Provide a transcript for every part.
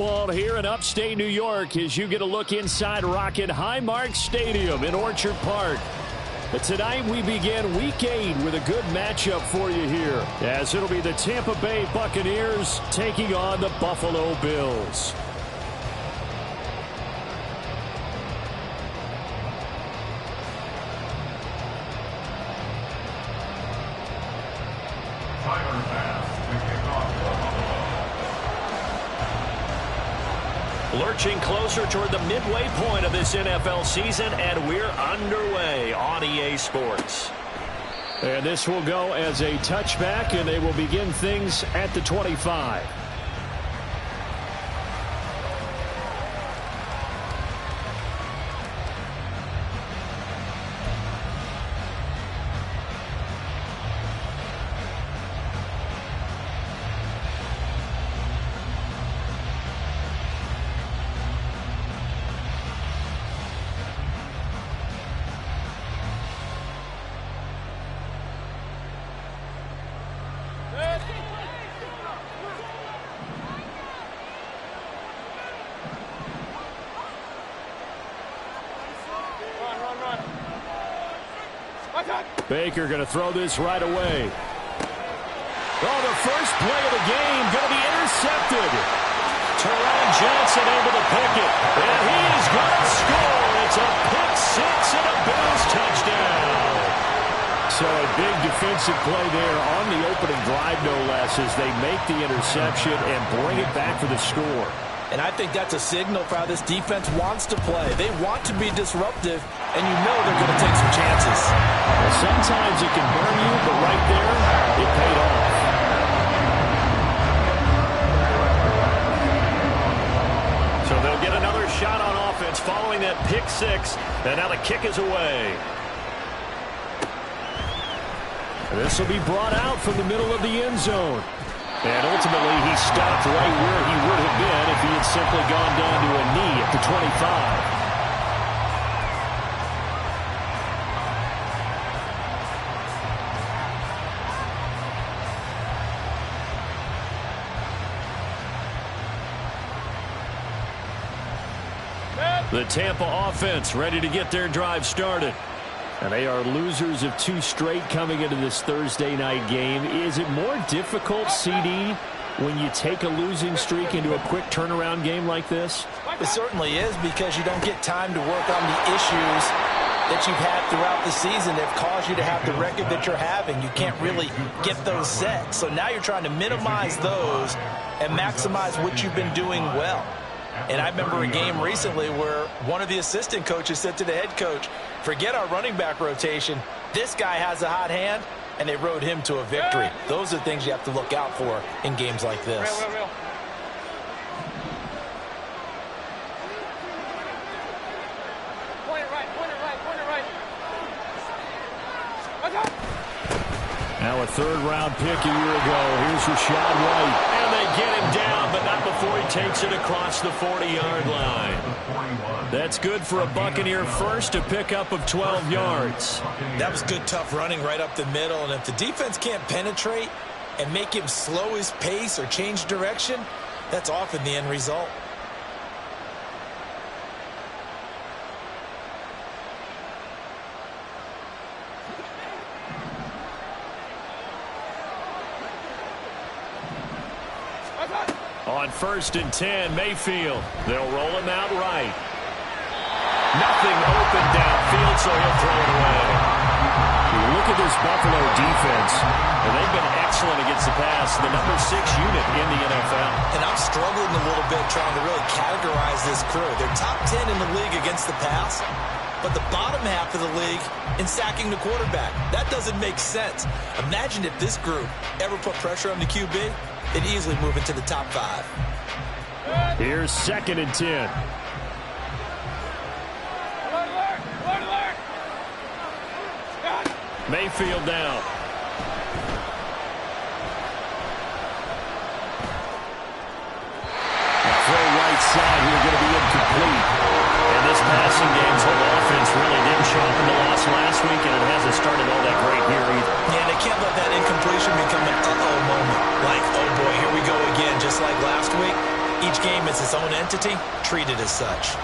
Well, here in upstate New York as you get a look inside Rocket Highmark Stadium in Orchard Park. But tonight we begin Week 8 with a good matchup for you here, as it'll be the Tampa Bay Buccaneers taking on the Buffalo Bills. Lurching closer toward the midway point of this NFL season, and we're underway on EA Sports. And this will go as a touchback, and they will begin things at the 25. Baker going to throw this right away. Oh, the first play of the game going to be intercepted. Teron Johnson able to pick it, and he's going to score. It's a pick six and a Bills touchdown. So a big defensive play there on the opening drive, no less, as they make the interception and bring it back for the score. And I think that's a signal for how this defense wants to play. They want to be disruptive, and you know they're going to take some chances. Well, sometimes it can burn you, but right there, it paid off. So they'll get another shot on offense following that pick six, and now the kick is away. This will be brought out from the middle of the end zone. And ultimately, he stopped right where he would have been if he had simply gone down to a knee at the 25. The Tampa offense ready to get their drive started. And they are losers of two straight coming into this Thursday night game. Is it more difficult, CD, when you take a losing streak into a quick turnaround game like this? It certainly is, because you don't get time to work on the issues that you've had throughout the season that have caused you to have the record that you're having. You can't really get those set. So now you're trying to minimize those and maximize what you've been doing well. And I remember a game recently where one of the assistant coaches said to the head coach, forget our running back rotation. This guy has a hot hand, and they rode him to a victory. Those are things you have to look out for in games like this. Real. Point it right. Now a third-round pick a year ago. Here's Rashad White. And they get him down, but not before he takes it across the 40-yard line. That's good for a Buccaneer first, a pickup of 12 yards. That was good, tough running right up the middle. And if the defense can't penetrate and make him slow his pace or change direction, that's often the end result. On 1st and 10, Mayfield. They'll roll him out right. Nothing open downfield, so he'll throw it away. You look at this Buffalo defense, and they've been excellent against the pass, the number 6 unit in the NFL. And I'm struggling a little bit trying to really categorize this crew. They're top 10 in the league against the pass, but the bottom half of the league in sacking the quarterback. That doesn't make sense. Imagine if this group ever put pressure on the QB, they'd easily move into the top 5. Here's 2nd and 10. Mayfield down. Throw right side here, going to be incomplete. And this passing game's whole offense really didn't show up in the loss last week, and it hasn't started all that great here either. Yeah, they can't let that incompletion become an uh-oh moment. Like, oh boy, here we go again, just like last week. Each game is its own entity, treated as such.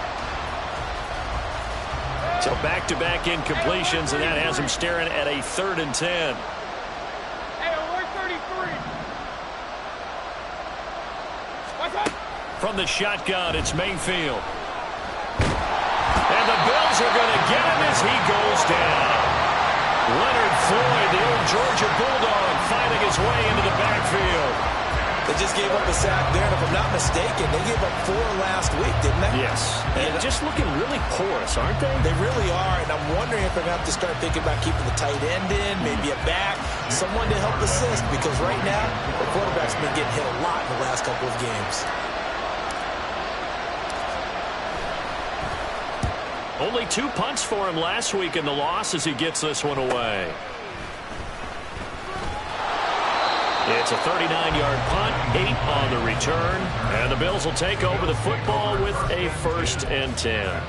So back-to-back incompletions, and that has him staring at a 3rd and 10. Hey, alert 33. Watch out. From the shotgun, it's Mayfield. And the Bills are going to get him as he goes down. Leonard Floyd, the old Georgia Bulldog, finding his way into the backfield. They just gave up a sack there, and if I'm not mistaken, they gave up 4 last week, didn't they? Yes. And just looking really porous, aren't they? They really are, and I'm wondering if they're going to have to start thinking about keeping the tight end in, maybe a back, someone to help assist, because right now, the quarterback's been getting hit a lot in the last couple of games. Only 2 punts for him last week in the loss as he gets this one away. It's a 39-yard punt, 8 on the return, and the Bills will take over the football with a 1st and 10.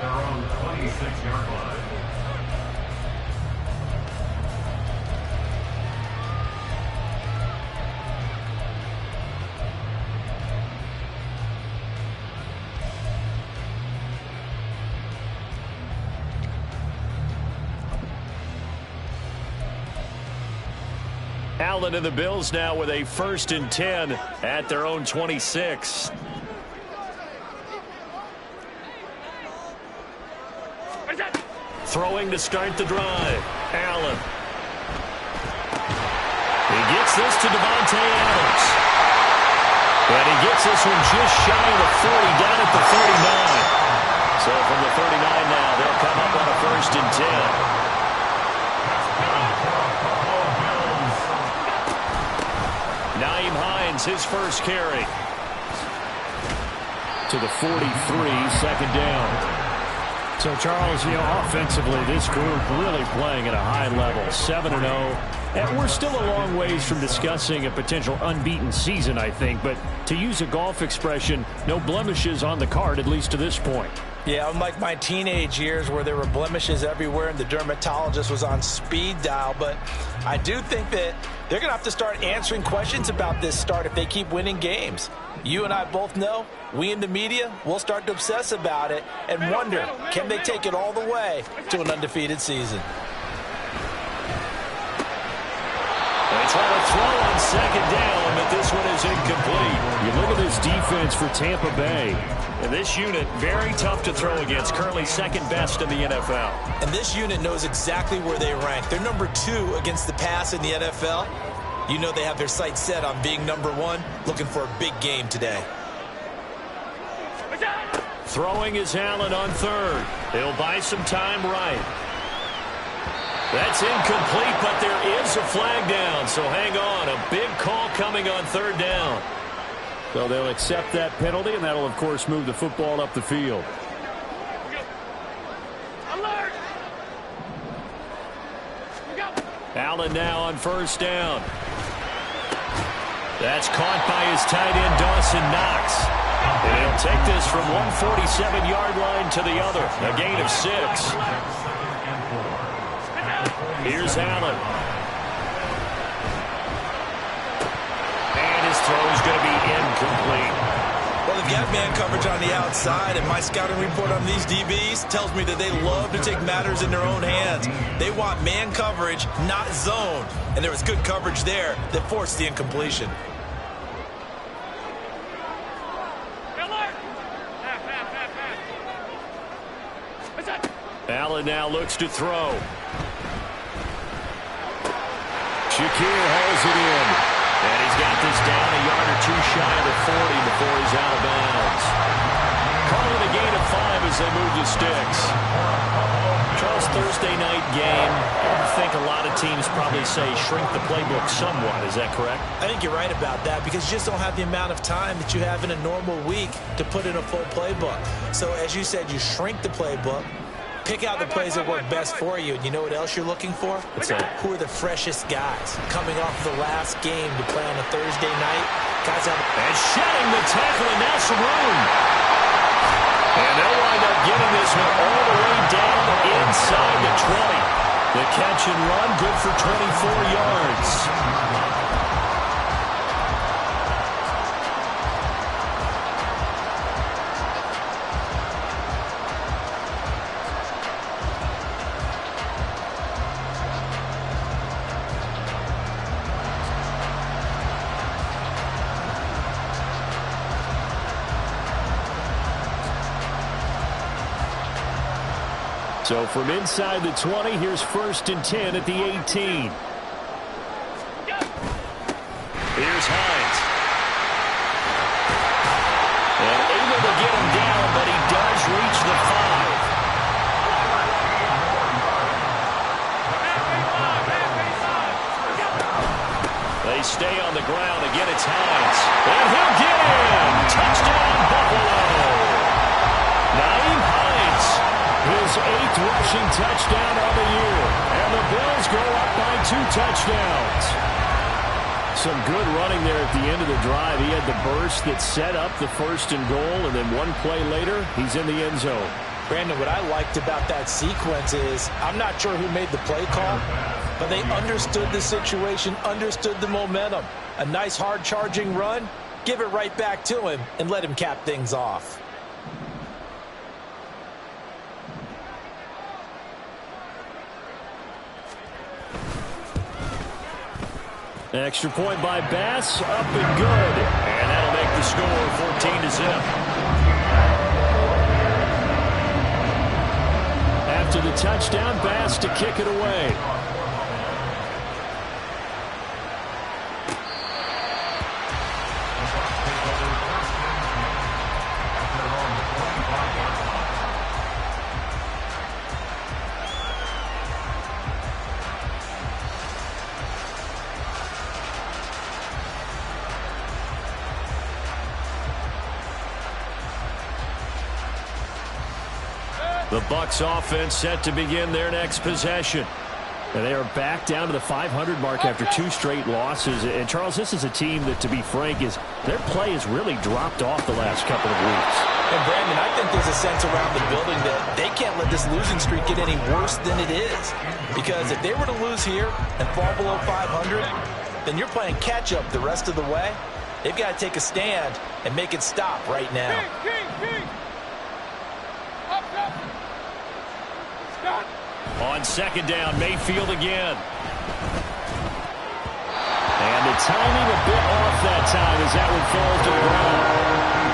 Allen and the Bills now with a 1st and 10 at their own 26. Throwing to start the drive. Allen. He gets this to Devontae Adams. And he gets this one just shy of the 40, down at the 39. So from the 39 now, they'll come up on a 1st and 10. His first carry to the 43, 2nd down. So, Charles, offensively, this group really playing at a high level, 7-0. And we're still a long ways from discussing a potential unbeaten season, I think. But to use a golf expression, no blemishes on the card, at least to this point. Yeah, unlike my teenage years where there were blemishes everywhere and the dermatologist was on speed dial. But I do think that they're going to have to start answering questions about this start if they keep winning games. You and I both know, we in the media, we'll start to obsess about it and wonder, can they take it all the way to an undefeated season? They try to throw on 2nd down, but this one is incomplete. You look at this defense for Tampa Bay. And this unit, very tough to throw against, currently 2nd best in the NFL. And this unit knows exactly where they rank. They're number 2 against the pass in the NFL. You know they have their sights set on being number 1, looking for a big game today. Throwing is Allen on 3rd. He'll buy some time right. That's incomplete, but there is a flag down, so hang on. A big call coming on 3rd down. So they'll accept that penalty, and that'll, of course, move the football up the field. Alert! Allen now on 1st down. That's caught by his tight end, Dawson Knox. And he'll take this from 147-yard line to the other. A gain of 6. Here's Allen. And his throw is going to be incomplete. Well, they've got man coverage on the outside, and my scouting report on these DBs tells me that they love to take matters in their own hands. They want man coverage, not zone. And there was good coverage there that forced the incompletion. Allen now looks to throw. Shakir hauls it in. And he's got this down a yard or 2 shy of the 40 before he's out of bounds. Calling a gain of 5 as they move the sticks. Charles, Thursday night game. I think a lot of teams probably say shrink the playbook somewhat. Is that correct? I think you're right about that because you just don't have the amount of time that you have in a normal week to put in a full playbook. So as you said, you shrink the playbook. Pick out the plays that work best for you. And you know what else you're looking for? What's that? Who are the freshest guys coming off the last game to play on a Thursday night? Guys have... And shedding the tackle, and now some room. And they'll wind up getting this one all the way down inside the 20. The catch and run, good for 24 yards. So from inside the 20, here's 1st and 10 at the 18. Here's Hines. And able to get him down, but he does reach the 5. They stay on the ground. Again, it's Hines. And he'll get in. Touchdown, Buffalo. Naeem Hines, his 8th rushing touchdown of the year. And the Bills go up by 2 touchdowns. Some good running there at the end of the drive. He had the burst that set up the 1st and goal, and then one play later, he's in the end zone. Brandon, what I liked about that sequence is I'm not sure who made the play call, but they understood the situation, understood the momentum. A nice hard-charging run, give it right back to him, and let him cap things off. Extra point by Bass, up and good. And that'll make the score 14-0. After the touchdown, Bass to kick it away. The Bucs offense set to begin their next possession. And they are back down to the 500 mark after 2 straight losses. And, Charles, this is a team that, to be frank, their play has really dropped off the last couple of weeks. And, Brandon, I think there's a sense around the building that they can't let this losing streak get any worse than it is. Because if they were to lose here and fall below 500, then you're playing catch-up the rest of the way. They've got to take a stand and make it stop right now. On 2nd down, Mayfield again. And the timing a bit off that time as that one falls to the ground.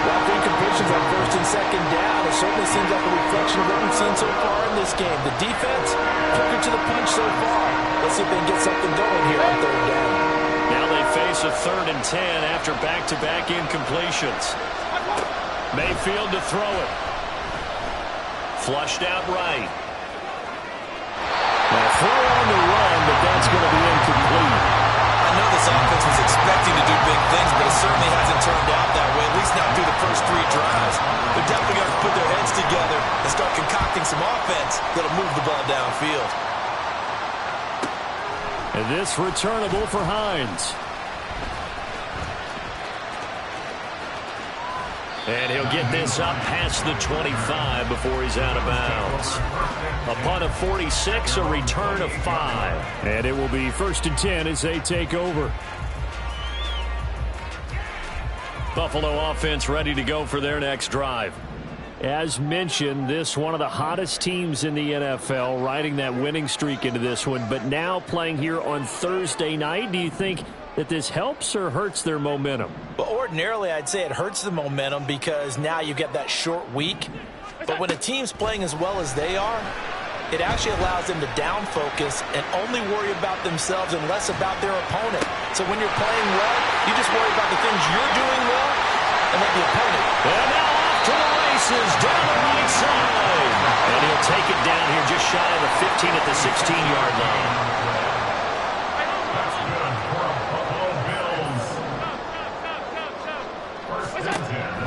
Well, incompletions on 1st and 2nd down. It certainly seems like a reflection of what we've seen so far in this game. The defense, quicker to the punch so far. Let's see if they can get something going here on 3rd down. Now they face a 3rd and 10 after back-to-back incompletions. Mayfield to throw it. Flushed out right. Now throw on the run, but that's going to be incomplete. I know this offense was expecting to do big things, but it certainly hasn't turned out that way, at least not through the first 3 drives. They're definitely going to put their heads together and start concocting some offense that'll move the ball downfield. And this returnable for Hines. And he'll get this up past the 25 before he's out of bounds. A punt of 46, a return of 5. And it will be 1st and 10 as they take over. Buffalo offense ready to go for their next drive. As mentioned, this one of the hottest teams in the NFL, riding that winning streak into this one, but now playing here on Thursday night. Do you think that this helps or hurts their momentum? Well, ordinarily, I'd say it hurts the momentum because now you get that short week. But when a team's playing as well as they are, it actually allows them to down focus and only worry about themselves and less about their opponent. So when you're playing well, you just worry about the things you're doing well and let the opponent. And now off to the races down the right side. And he'll take it down here just shy of the 15 at the 16-yard line.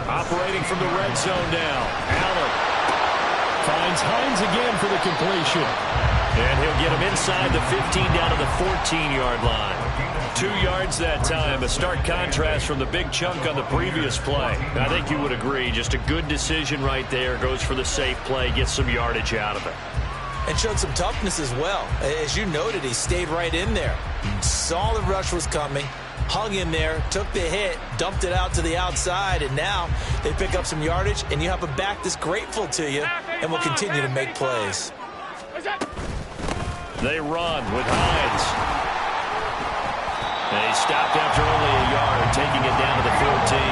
Operating from the red zone now. Allen finds Hines again for the completion. And he'll get him inside the 15 down to the 14-yard line. 2 yards that time. A stark contrast from the big chunk on the previous play. I think you would agree. Just a good decision right there. Goes for the safe play. Gets some yardage out of it. And showed some toughness as well. As you noted, he stayed right in there. Saw the rush was coming. Hung in there, took the hit, dumped it out to the outside, and now they pick up some yardage, and you have a back that's grateful to you and will continue to make plays. They run with Hines. They stopped after only a yard, taking it down to the 14.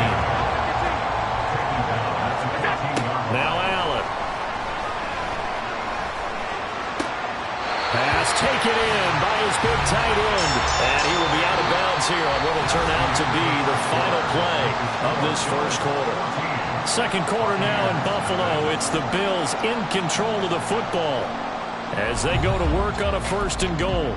Now Allen. turn out to be the final play of this first quarter. Second quarter now in Buffalo. It's the Bills in control of the football as they go to work on a 1st and goal.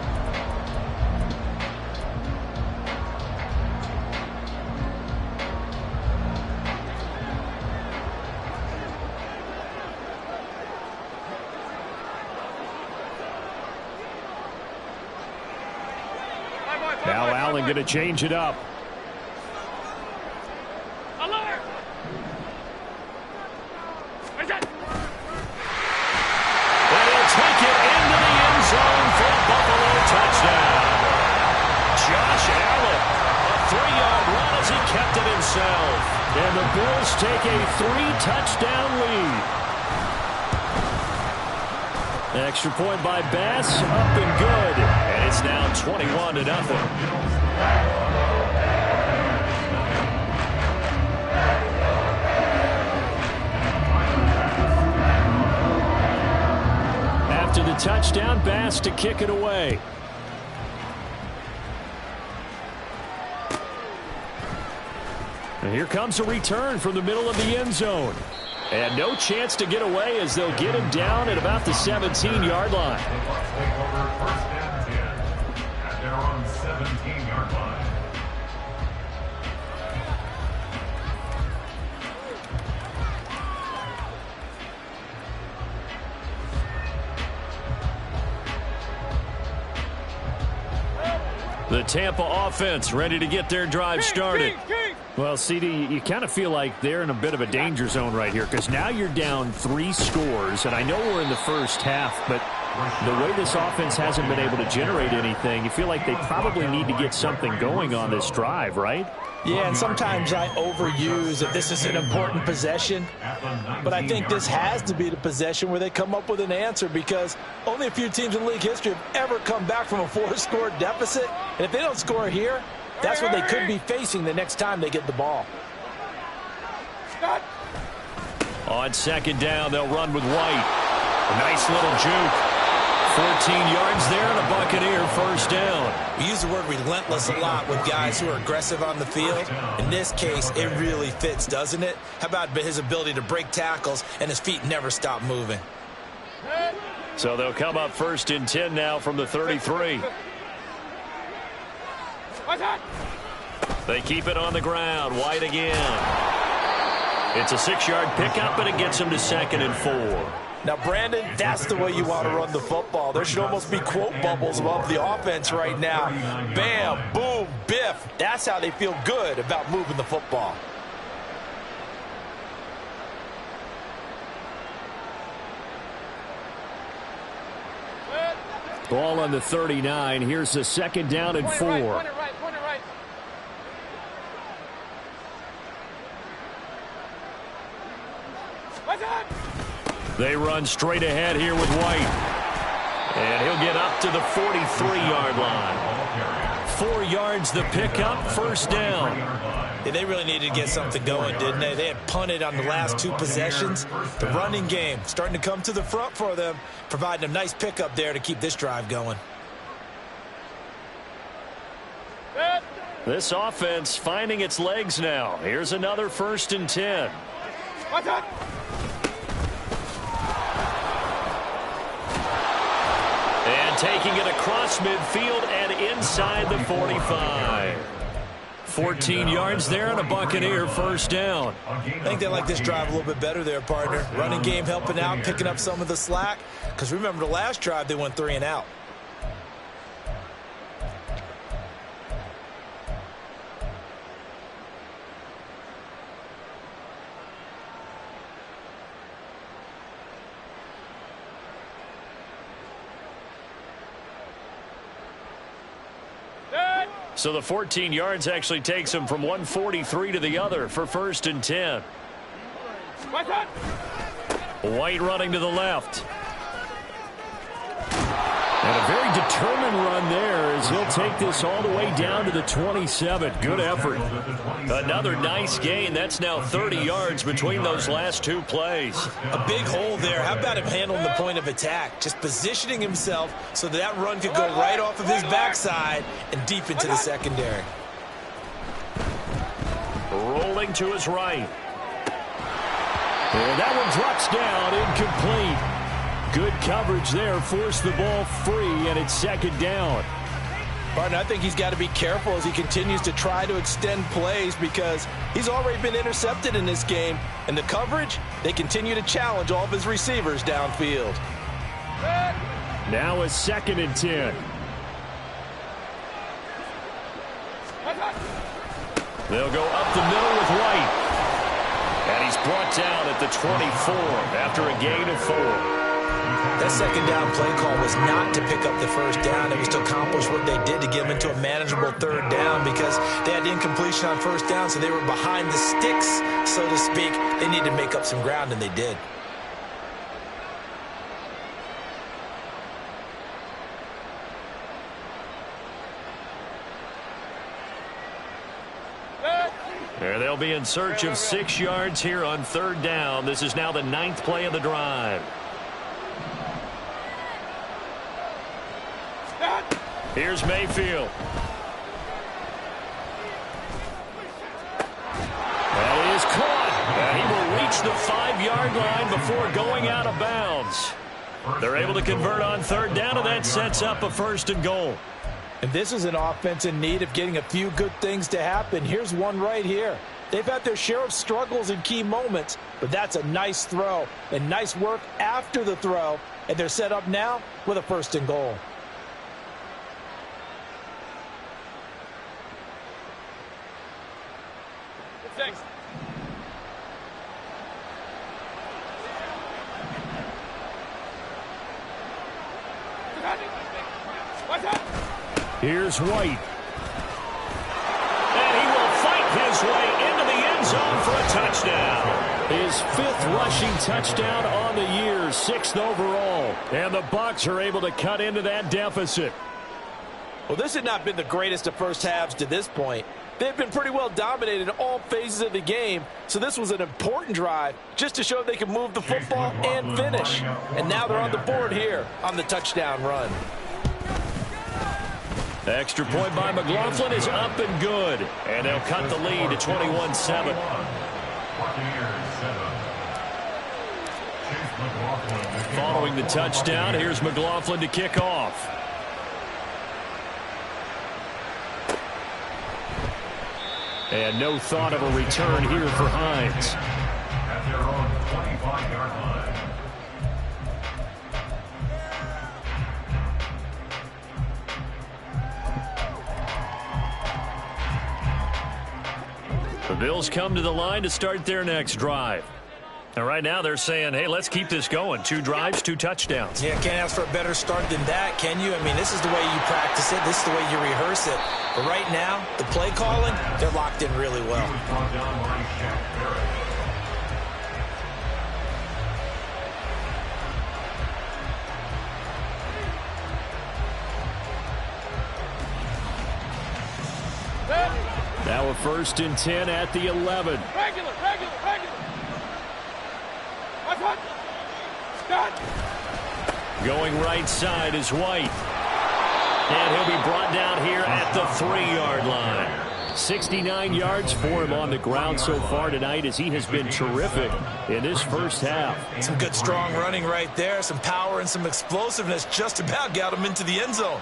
Now Allen going to change it up. Alert! And he'll take it into the end zone for a Buffalo touchdown. Josh Allen, a 3-yard run as he kept it himself. And the Bills take a 3-touchdown lead. Extra point by Bass, up and good. And it's now 21-0. After the touchdown, Bass to kick it away. And here comes a return from the middle of the end zone. And no chance to get away as they'll get him down at about the 17-yard line. At their own 17-yard line. The Tampa offense ready to get their drive started. Well, CD, you kind of feel like they're in a bit of a danger zone right here because now you're down 3 scores, and I know we're in the first half, but the way this offense hasn't been able to generate anything, you feel like they probably need to get something going on this drive, right? Yeah, and sometimes I overuse that this is an important possession, but I think this has to be the possession where they come up with an answer because only a few teams in league history have ever come back from a 4-score deficit, and if they don't score here, that's what they could be facing the next time they get the ball. On second down, they'll run with White. A nice little juke. 14 yards there and a Buccaneer first down. We use the word relentless a lot with guys who are aggressive on the field. In this case, it really fits, doesn't it? How about his ability to break tackles and his feet never stop moving? So they'll come up 1st and 10 now from the 33. They keep it on the ground. White again. It's a 6-yard pickup, and it gets him to 2nd and 4. Now, Brandon, that's the way you want to run the football. There should almost be quote bubbles above the offense right now. Bam, boom, biff. That's how they feel good about moving the football. Ball on the 39. Here's the 2nd down and 4. Point it right. They run straight ahead here with White. And he'll get up to the 43-yard line. 4 yards the pickup, 1st down. Yeah, they really needed to get something going, didn't they? They had punted on the last 2 possessions. The running game starting to come to the front for them, providing a nice pickup there to keep this drive going. This offense finding its legs now. Here's another 1st and 10. And taking it across midfield and inside the 45. 14 yards there and a Buccaneer 1st down. I think they like this drive a little bit better there, partner. Running game helping out, picking up some of the slack. Because remember the last drive, they went 3 and out. So the 14 yards actually takes him from 143 to the other for 1st and 10. White running to the left. And a very determined run there as he'll take this all the way down to the 27. Good effort. Another nice gain. That's now 30 yards between those last 2 plays. A big hole there. How about him handling the point of attack? Just positioning himself so that run could go right off of his backside and deep into the secondary. rolling to his right. And that one drops down, incomplete. Good coverage there, forced the ball free, and it's second down. Martin, I think he's got to be careful as he continues to try to extend plays because he's already been intercepted in this game. And the coverage, they continue to challenge all of his receivers downfield. Now a 2nd and 10. They'll go up the middle with White. And he's brought down at the 24 after a gain of 4. That second down play call was not to pick up the first down. It was to accomplish what they did to get them into a manageable 3rd down because they had incompletion on 1st down, so they were behind the sticks, so to speak. They needed to make up some ground, and they did. There they'll be in search of 6 yards here on 3rd down. This is now the 9th play of the drive. Here's Mayfield. That is caught. And he will reach the 5-yard line before going out of bounds. They're able to convert on 3rd down, and that sets up a 1st and goal. And this is an offense in need of getting a few good things to happen. Here's one right here. They've had their share of struggles in key moments, but that's a nice throw and nice work after the throw. And they're set up now with a 1st and goal. Thanks. Here's White. And he will fight his way into the end zone for a touchdown. His 5th rushing touchdown on the year, 6th overall. And the Bucs are able to cut into that deficit. Well, this had not been the greatest of first halves to this point. They've been pretty well dominated in all phases of the game, so this was an important drive just to show they can move the football and finish. And now they're on the board here on the touchdown run. Extra point by McLaughlin is up and good. And they'll cut the lead to 21-7. Following the touchdown, here's McLaughlin to kick off. And no thought of a return here for Hines. At their own 25-yard line. The Bills come to the line to start their next drive. And right now they're saying, hey, let's keep this going. 2 drives, 2 touchdowns. Yeah, can't ask for a better start than that, can you? I mean, this is the way you practice it. This is the way you rehearse it. But right now, the play calling, they're locked in really well. Now a 1st and 10 at the 11. Regular. Going right side is White. And he'll be brought down here at the 3-yard line. 69 yards for him on the ground so far tonight as he has been terrific in this first half. Some good, strong running right there. Some power and some explosiveness just about got him into the end zone.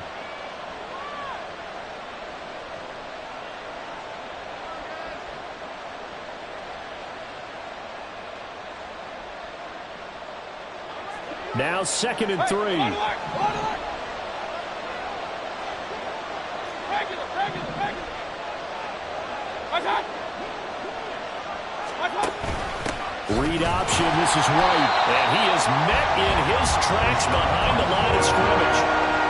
Now 2nd and 3. Regular. Read option, this is White. And he is met in his tracks behind the line of scrimmage.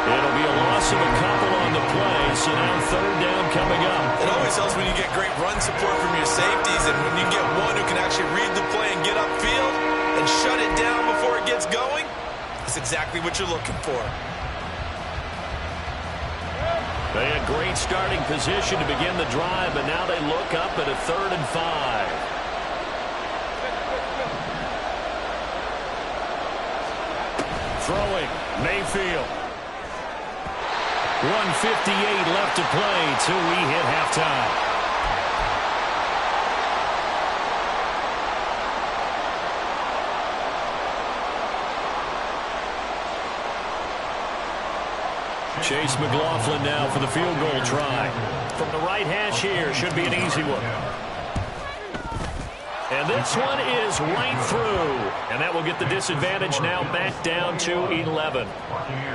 It'll be a loss of a couple on the play, so now 3rd down coming up. It always helps when you get great run support from your safeties, and when you get one who can actually read the play and get upfield and shut it down before it gets going, that's exactly what you're looking for. They had great starting position to begin the drive, but now they look up at a 3rd and 5. Throwing, Mayfield. 1:58 left to play till we hit halftime. Chase McLaughlin now for the field goal try. From the right hash here, should be an easy one. And this one is right through. And that will get the disadvantage now back down to 11.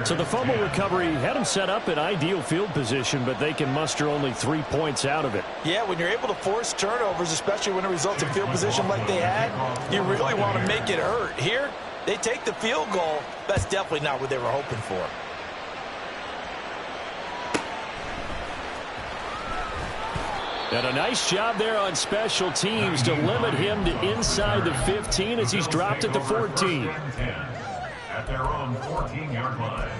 So the fumble recovery had them set up in ideal field position, but they can muster only 3 points out of it. Yeah, when you're able to force turnovers, especially when it results in field position like they had, you really want to make it hurt. Here, they take the field goal. That's definitely not what they were hoping for. And a nice job there on special teams to limit him to inside the 15 as he's dropped at the 14. At their own 14-yard line.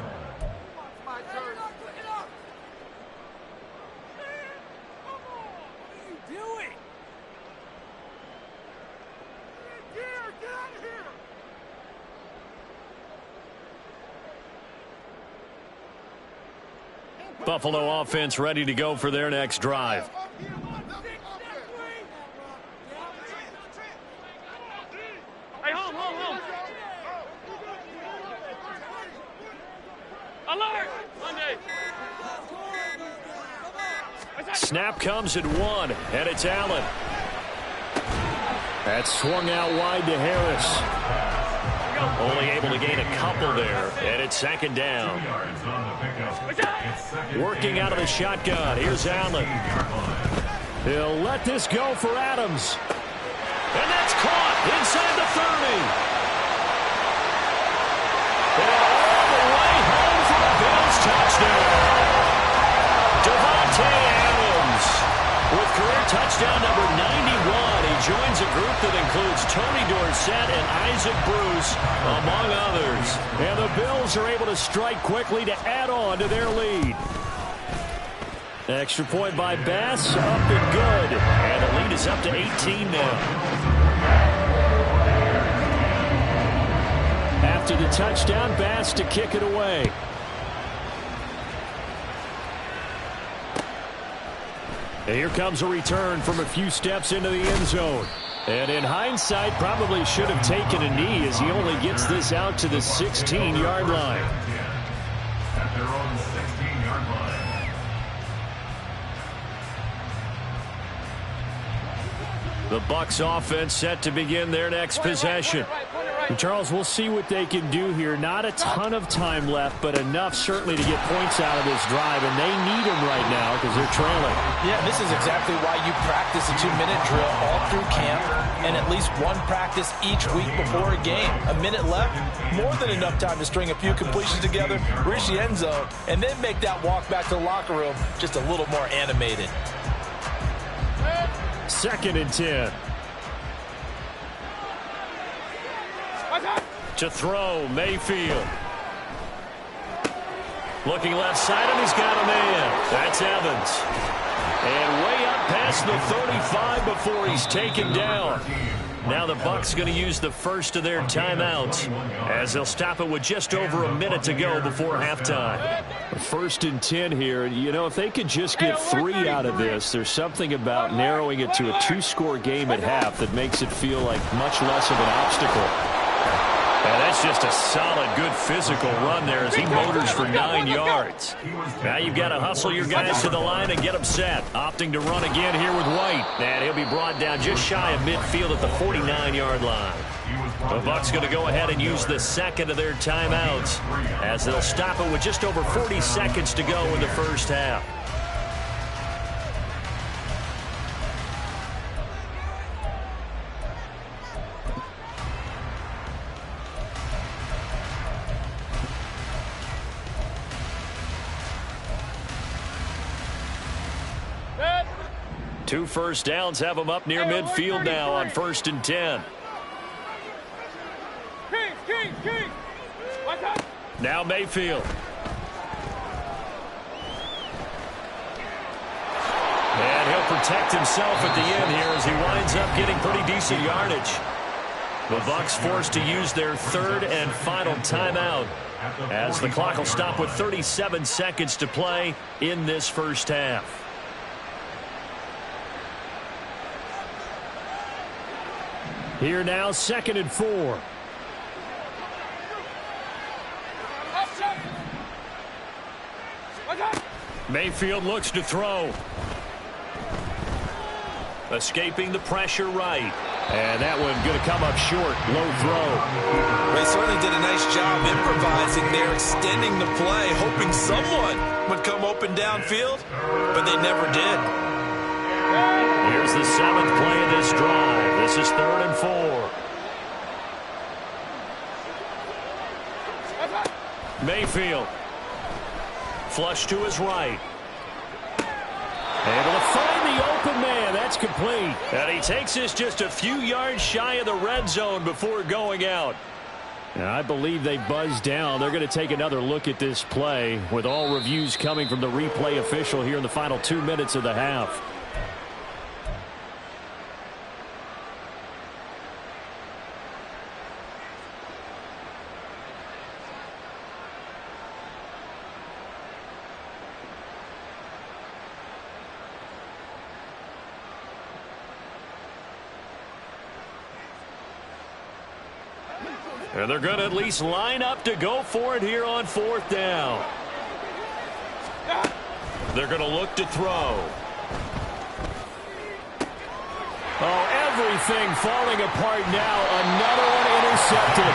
Buffalo offense ready to go for their next drive. Hey, home. Alert! Monday. Snap comes at 1, and it's Allen. That's swung out wide to Harris. Only able to gain a couple there, and it's second down. Working out of the shotgun. Here's Allen. He'll let this go for Adams. And that's caught inside the 30. And all the way home for a Bills touchdown. Devontae Adams with career touchdown number 91. He joins a group that includes Tony Dorsett and Isaac Bruce, among others. And the Bills are able to strike quickly to add on to their lead. Extra point by Bass, up and good. And the lead is up to 18 now. After the touchdown, Bass to kick it away. And here comes a return from a few steps into the end zone. And in hindsight, probably should have taken a knee as he only gets this out to the 16-yard line. At their own 16-yard line. The Bucs offense set to begin their next possession. And Charles, we'll see what they can do here. Not a ton of time left, but enough certainly to get points out of this drive, and they need them right now because they're trailing. Yeah, this is exactly why you practice a 2-minute drill all through camp and at least one practice each week before a game. A minute left, more than enough time to string a few completions together, reach the end zone, and then make that walk back to the locker room just a little more animated. 2nd and 10. To throw, Mayfield. Looking left side, and he's got a man. That's Evans. And way up past the 35 before he's taken down. Now the Bucs going to use the first of their timeouts as they'll stop it with just over a minute to go before halftime. 1st and 10 here. You know, if they could just get 3 out of this, there's something about narrowing it to a 2-score game at half that makes it feel like much less of an obstacle. And that's just a solid, good physical run there as he motors for 9 yards. Now you've got to hustle your guys to the line and get them set. Opting to run again here with White. And he'll be brought down just shy of midfield at the 49-yard line. The Bucs going to go ahead and use the second of their timeouts as they'll stop it with just over 40 seconds to go in the first half. Two first downs have them up near midfield now on 1st and 10. Now Mayfield. And he'll protect himself at the end here as he winds up getting pretty decent yardage. The Bucs forced to use their 3rd and final timeout as the clock will stop with 37 seconds to play in this first half. Here now, 2nd and 4. Mayfield looks to throw. Escaping the pressure right. And that one going to come up short. Low throw. They certainly did a nice job improvising there, extending the play, hoping someone would come open downfield, but they never did. Here's the 7th play of this drive. This is 3rd and 4. Mayfield. Flush to his right. Able to find the open man. That's complete. And he takes this just a few yards shy of the red zone before going out. And I believe they buzzed down. They're going to take another look at this play with all reviews coming from the replay official here in the final 2 minutes of the half. And they're going to at least line up to go for it here on 4th down. They're going to look to throw. Oh, everything falling apart now. Another one intercepted.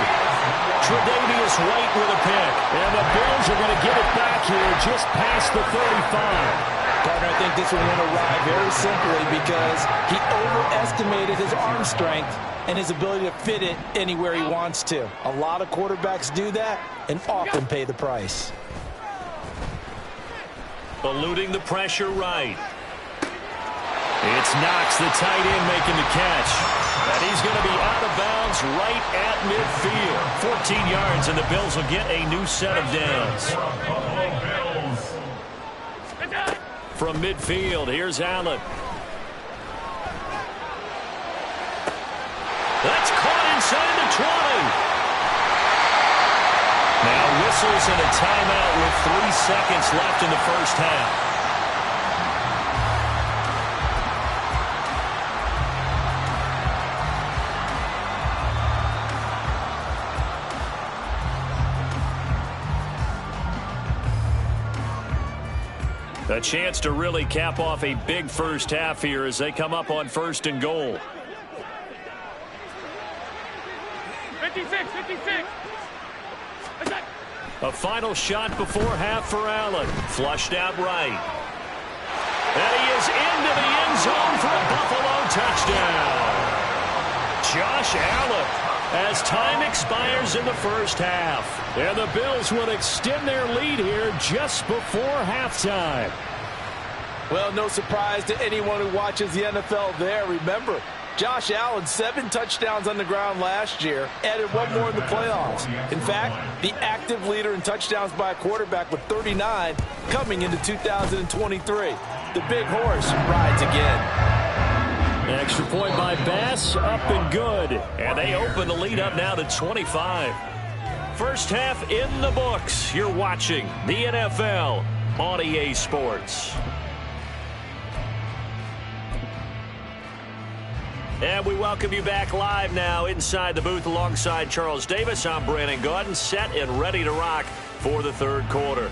Tre'Davious White with a pick. And the Bills are going to get it back here just past the 35. Partner, I think this one went awry very simply because he overestimated his arm strength and his ability to fit it anywhere he wants to. A lot of quarterbacks do that and often pay the price. Eluding the pressure right. It's Knox, the tight end, making the catch. And he's going to be out of bounds right at midfield. 14 yards, and the Bills will get a new set of downs. From midfield, here's Allen. That's caught inside the 20. Now whistles and a timeout with 3 seconds left in the first half. A chance to really cap off a big first half here as they come up on 1st and goal. 56. A final shot before half for Allen. Flushed out right. And he is into the end zone for a Buffalo touchdown. Josh Allen as time expires in the first half. And the Bills will extend their lead here just before halftime. Well, no surprise to anyone who watches the NFL there. Remember, Josh Allen, 7 touchdowns on the ground last year, added 1 more in the playoffs. In fact, the active leader in touchdowns by a quarterback with 39 coming into 2023. The big horse rides again. An extra point by Bass, up and good. And they open the lead up now to 25. First half in the books. You're watching the NFL on EA Sports. And we welcome you back live now inside the booth alongside Charles Davis. I'm Brandon Gaudin, set and ready to rock for the 3rd quarter.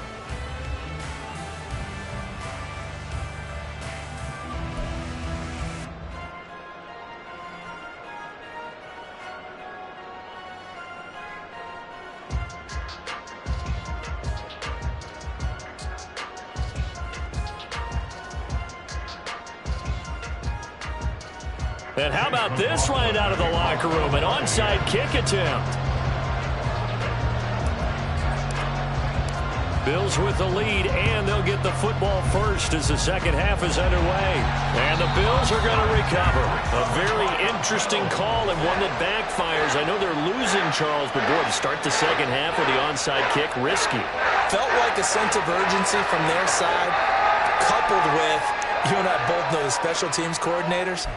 And how about this right out of the locker room? An onside kick attempt. Bills with the lead, and they'll get the football first as the second half is underway. And the Bills are going to recover. A very interesting call and one that backfires. I know they're losing, Charles, but boy, to start the second half with the onside kick, risky. Felt like a sense of urgency from their side, coupled with, you and I both know the special teams coordinators.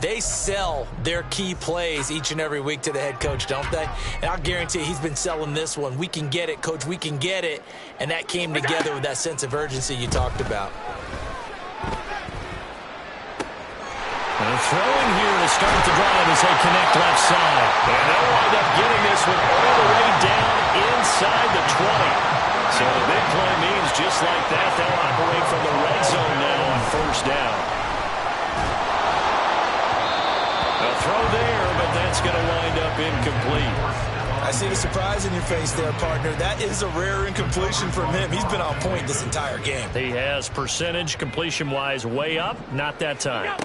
They sell their key plays each and every week to the head coach, don't they? And I'll guarantee he's been selling this one. We can get it, coach, we can get it. And that came together with that sense of urgency you talked about. And throwing here to start the drive as they connect left side. And they'll wind up getting this one all the way down inside the 20. So the big play means just like that, they'll operate from the red zone now on first down. A throw there, but that's going to wind up incomplete. I see the surprise in your face there, partner. That is a rare incompletion from him. He's been on point this entire game. He has percentage completion-wise way up. Not that time.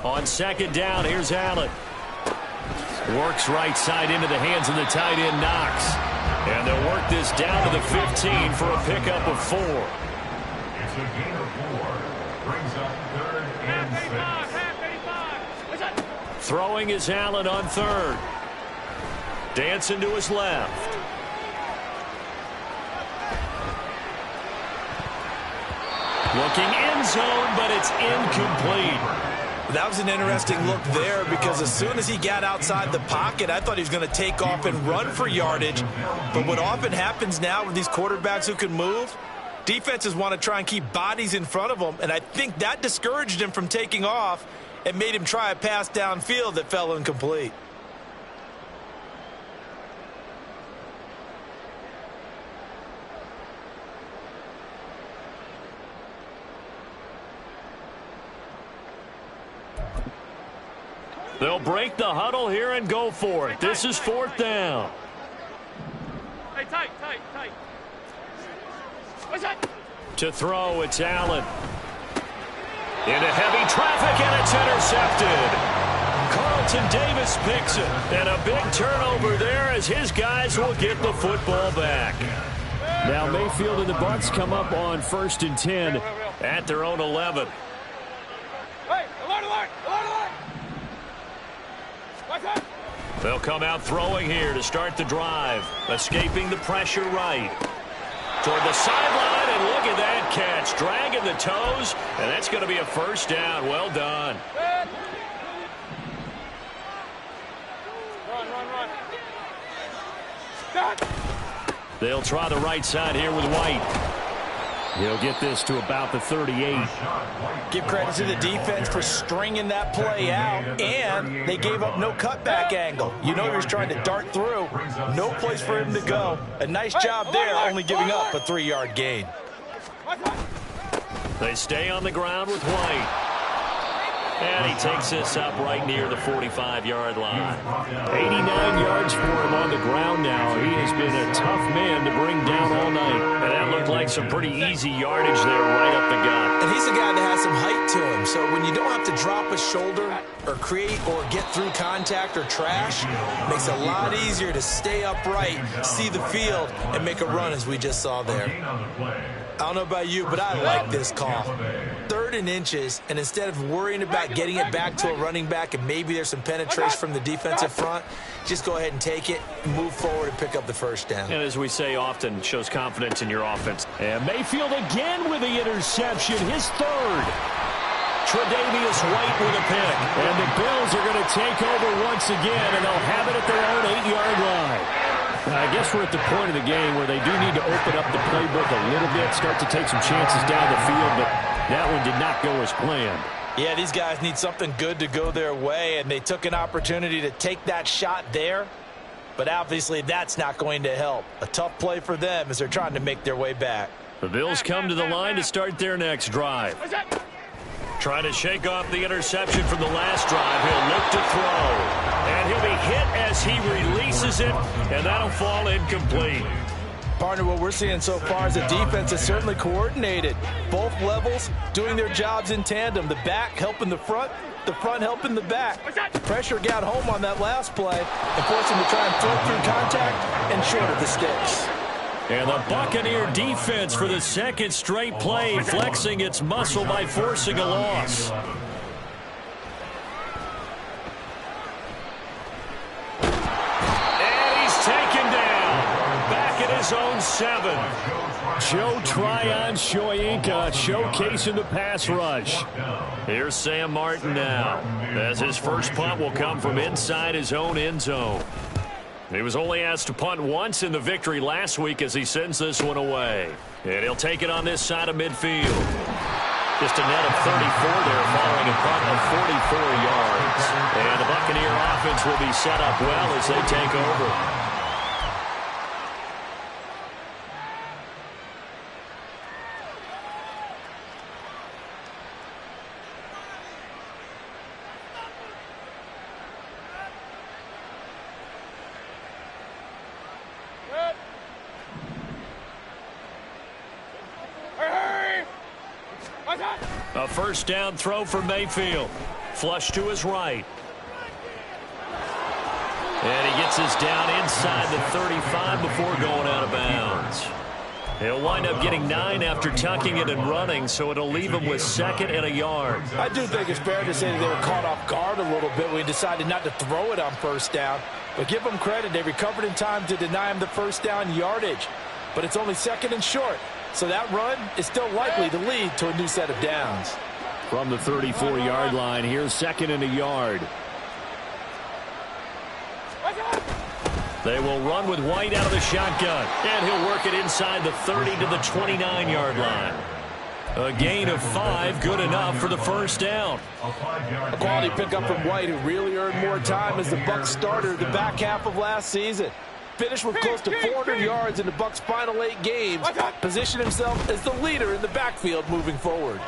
On second down, here's Allen. Works right side into the hands of the tight end, Knox. And they'll work this down to the 15 for a pickup of 4. It's a gain of 4. Brings up 3rd and 6. Throwing is Allen on 3rd. Dancing to his left. Looking end zone, but it's incomplete. That was an interesting look there because as soon as he got outside the pocket, I thought he was going to take off and run for yardage. But what often happens now with these quarterbacks who can move, defenses want to try and keep bodies in front of them, and I think that discouraged him from taking off and made him try a pass downfield that fell incomplete. They'll break the huddle here and go for it. This is 4th down. Hey, tight. What's that? To throw, it's Allen. Into heavy traffic, and it's intercepted. Carlton Davis picks it. And a big turnover there as his guys will get the football back. Now Mayfield and the Bucs come up on 1st and 10 at their own 11. Hey, alert! What's that? They'll come out throwing here to start the drive. Escaping the pressure right. Toward the sideline, and look at that catch. Dragging the toes, and that's going to be a first down. Well done. Run. They'll try the right side here with White. He'll get this to about the 38. Give credit to the defense for stringing that play out, and they gave up no cutback angle. You know he was trying to dart through. No place for him to go. A nice job there, only giving up a 3-yard gain. They stay on the ground with White. And he takes this up right near the 45-yard line. 89 yards for him on the ground now. He has been a tough man to bring down all night. And that looked like some pretty easy yardage there right up the gut. And he's a guy that has some height to him, so when you don't have to drop a shoulder or create or get through contact or trash, it makes it a lot easier to stay upright, see the field, and make a run as we just saw there. I don't know about you, but I like this call. 3rd and inches, and instead of worrying about getting it back to a running back and maybe there's some penetration from the defensive front, just go ahead and take it, move forward, and pick up the first down. And as we say often, shows confidence in your offense. And Mayfield again with the interception, his 3rd. Tre'Davious White with a pick. And the Bills are going to take over once again, and they'll have it at their own 8-yard line. I guess we're at the point of the game where they do need to open up the playbook a little bit, start to take some chances down the field, but that one did not go as planned. Yeah, these guys need something good to go their way, and they took an opportunity to take that shot there, but obviously that's not going to help. A tough play for them as they're trying to make their way back. The Bills come to the line to start their next drive. Trying to shake off the interception from the last drive. He'll look to throw. And he'll be hit as he releases it, and that'll fall incomplete. Partner, what we're seeing so far is the defense is certainly coordinated. Both levels doing their jobs in tandem. The back helping the front helping the back. Pressure got home on that last play and forced him to try and throw through contact and short of the sticks. And the Buccaneer defense for the 2nd straight play, flexing its muscle by forcing a loss. And he's taken down. Back at his own 7. Joe Tryon-Shoyinka showcasing the pass rush. Here's Sam Martin now, as his first punt will come from inside his own end zone. He was only asked to punt once in the victory last week as he sends this one away. And he'll take it on this side of midfield. Just a net of 34 there following a punt of 44 yards. And the Buccaneer offense will be set up well as they take over. first down throw for Mayfield. Flush to his right. And he gets us down inside the 35 before going out of bounds. He'll wind up getting 9 after tucking it and running, so it'll leave him with 2nd and a yard. I do think it's fair to say that they were caught off guard a little bit when he decided not to throw it on first down. But give them credit, they recovered in time to deny him the first down yardage. But it's only 2nd and short, so that run is still likely to lead to a new set of downs. From the 34-yard line, here's 2nd and a yard. They will run with White out of the shotgun, and he'll work it inside the 30 to the 29-yard line. A gain of 5, good enough for the first down. A quality pickup from White, who really earned more time as the Bucs starter the back half of last season. Finished with close to 400 yards in the Bucs' final 8 games. Positioned himself as the leader in the backfield moving forward.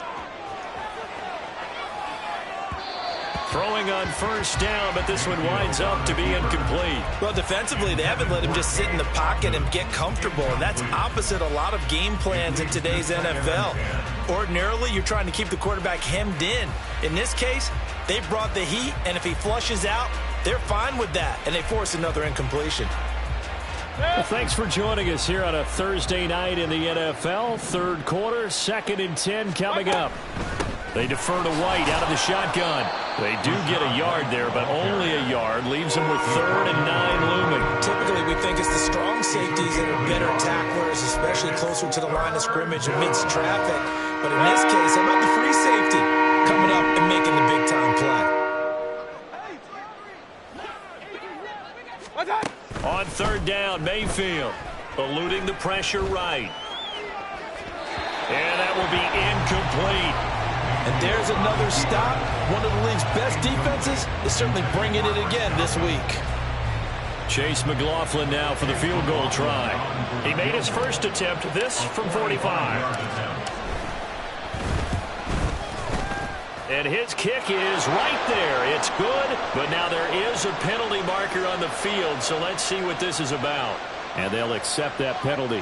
Throwing on first down, but this one winds up to be incomplete. Well, defensively, they haven't let him just sit in the pocket and get comfortable, and that's opposite a lot of game plans in today's NFL. Ordinarily, you're trying to keep the quarterback hemmed in. In this case, they brought the heat, and if he flushes out, they're fine with that, and they force another incompletion. Well, thanks for joining us here on a Thursday night in the NFL. Third quarter, 2nd and 10 coming up. They defer to White out of the shotgun. They do get a yard there, but only a yard. Leaves them with 3rd and 9 looming. Typically, we think it's the strong safeties that are better tacklers, especially closer to the line of scrimmage amidst traffic. But in this case, how about the free safety coming up and making the big-time play? On 3rd down, Mayfield eluding the pressure right. And that will be incomplete. And there's another stop. One of the league's best defenses is certainly bringing it again this week. Chase McLaughlin now for the field goal try. He made his first attempt, this from 45. And his kick is right there. It's good, but now there is a penalty marker on the field, so let's see what this is about. And they'll accept that penalty.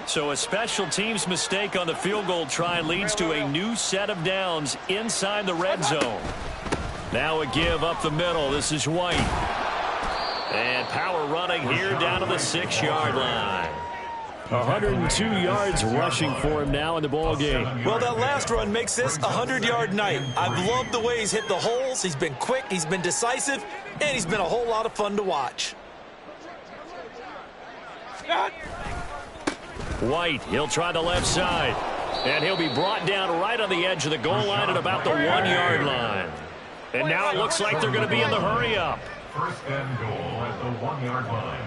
So a special teams mistake on the field goal try leads to a new set of downs inside the red zone. Now a give up the middle. This is White. And power running here down to the 6-yard line. 102 yards rushing for him now in the ball game. Well, that last run makes this a 100-yard night. I've loved the way he's hit the holes. He's been quick, he's been decisive, and he's been a whole lot of fun to watch. White, he'll try the left side. And he'll be brought down right on the edge of the goal line at about the 1-yard line. And now it looks like they're going to be in the hurry-up. First and goal at the 1-yard line.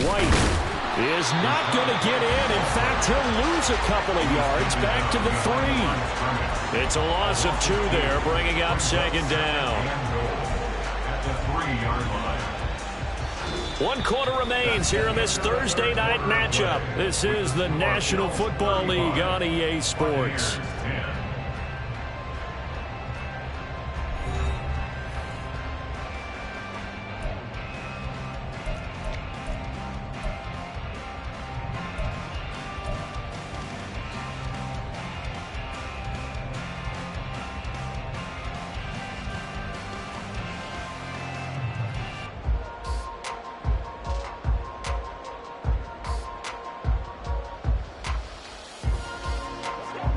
White is not going to get in. In fact, he'll lose a couple of yards back to the 3. It's a loss of 2 there, bringing up 2nd down. At the 3-yard line. 1 quarter remains here in this Thursday night matchup. This is the National Football League on EA Sports.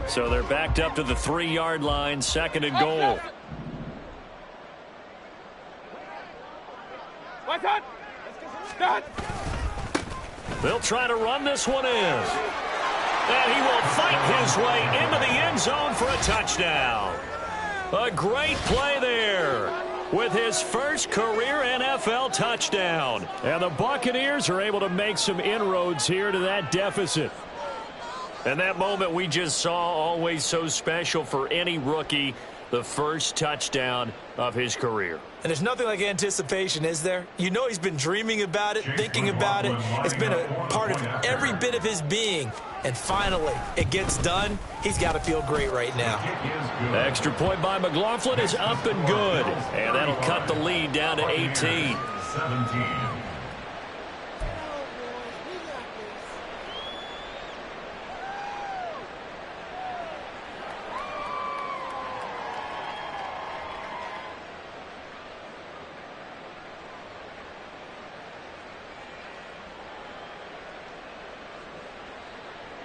So they're backed up to the 3-yard line, 2nd and goal. They'll try to run this one in. And he will fight his way into the end zone for a touchdown. A great play there with his first career NFL touchdown. And the Buccaneers are able to make some inroads here to that deficit. And that moment we just saw, always so special for any rookie. the first touchdown of his career. And there's nothing like anticipation, is there? You know he's been dreaming about it, thinking about it. It's been a part of every bit of his being. And finally, it gets done. He's got to feel great right now. Extra point by McLaughlin is up and good. And that'll cut the lead down to 18. 17.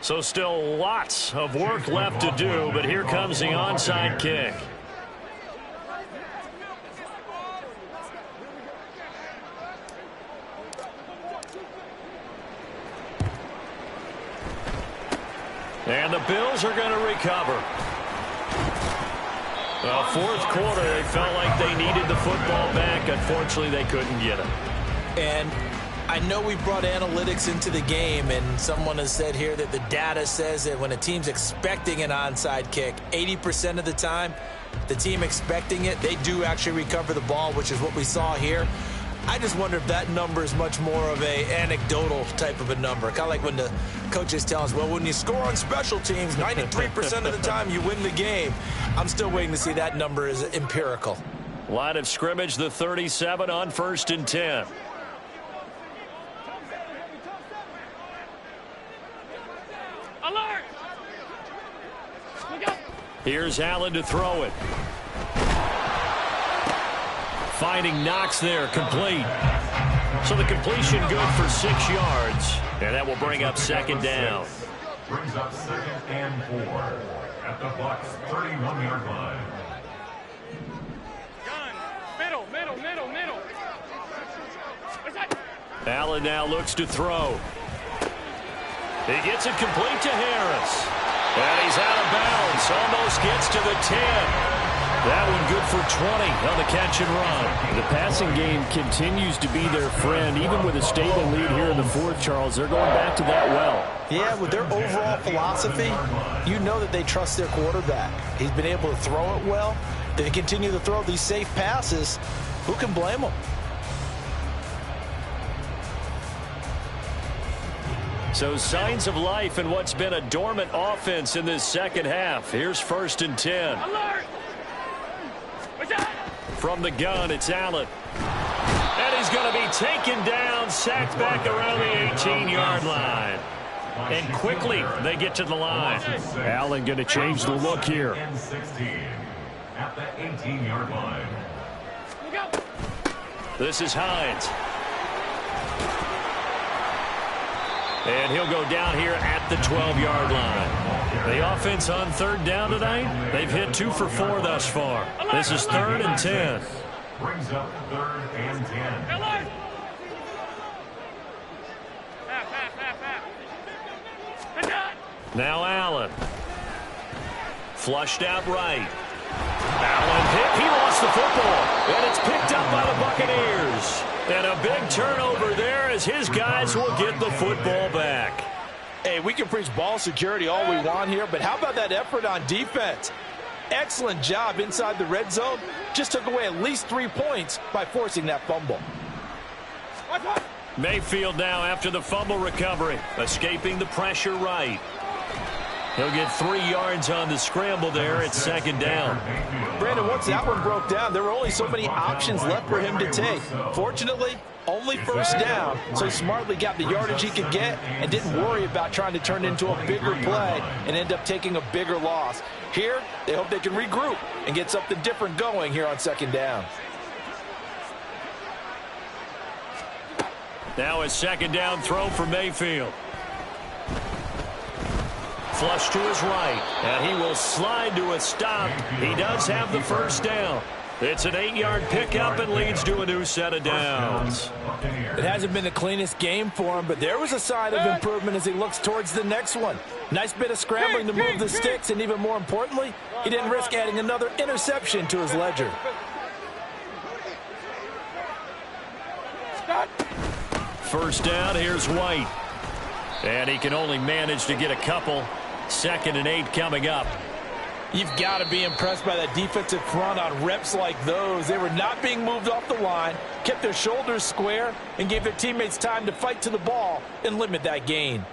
So still lots of work left to do, but here comes the onside kick. And the Bills are going to recover. Well, fourth quarter, they felt like they needed the football back. Unfortunately, they couldn't get it. And I know we brought analytics into the game, and someone has said here that the data says that when a team's expecting an onside kick, 80% of the time, the team expecting it, they do actually recover the ball, which is what we saw here. I just wonder if that number is much more of a anecdotal type of a number. Kind of like when the coaches tell us, well, when you score on special teams, 93% of the time you win the game. I'm still waiting to see that number is empirical. Line of scrimmage, the 37 on 1st and 10. Alert! Here's Allen to throw it. Finding Knox there, complete. So the completion good for 6 yards. And that will bring up second down. Brings up 2nd and 4 at the Bucs 31-yard line. Gun. Middle. Allen now looks to throw. He gets it complete to Harris. And he's out of bounds. Almost gets to the 10. That one good for 20 on the catch and run. The passing game continues to be their friend. Even with a stable lead here in the fourth, Charles, they're going back to that well. Yeah, with their overall philosophy, you know that they trust their quarterback. He's been able to throw it well. They continue to throw these safe passes. Who can blame them? So signs of life in what's been a dormant offense in this second half. Here's 1st and 10. Alert! From the gun, it's Allen. And he's going to be taken down, sacked back around the 18-yard line. And quickly, they get to the line. Allen going to change the look here. 16 at the 18-yard line. This is Hines. And he'll go down here at the 12-yard line. The offense on 3rd down tonight, they've hit 2 for 4 thus far. This is 3rd and 10. Brings up 3rd and 10. Now Allen. Flushed out right. Allen, he lost the football. And it's picked up by the Buccaneers. And a big turnover there as his guys will get the football back. Hey, we can preach ball security all we want here, but how about that effort on defense? Excellent job inside the red zone. Just took away at least 3 points by forcing that fumble. Mayfield now after the fumble recovery, escaping the pressure right. He'll get 3 yards on the scramble there. It's 2nd down. Brandon, once that one broke down, there were only so many options left for him to take. Fortunately, only 1st down, so he smartly got the yardage he could get and didn't worry about trying to turn it into a bigger play and end up taking a bigger loss. Here, they hope they can regroup and get something different going here on 2nd down. Now a 2nd down throw for Mayfield. Flush to his right, and he will slide to a stop. He does have the 1st down. It's an 8-yard pickup and leads to a new set of downs. It hasn't been the cleanest game for him, but there was a sign of improvement as he looks towards the next one. Nice bit of scrambling to move the sticks, and even more importantly, he didn't risk adding another interception to his ledger. First down, here's White. And he can only manage to get a couple. 2nd and 8 coming up. You've got to be impressed by that defensive front on reps like those. They were not being moved off the line, kept their shoulders square, and gave their teammates time to fight to the ball and limit that gain.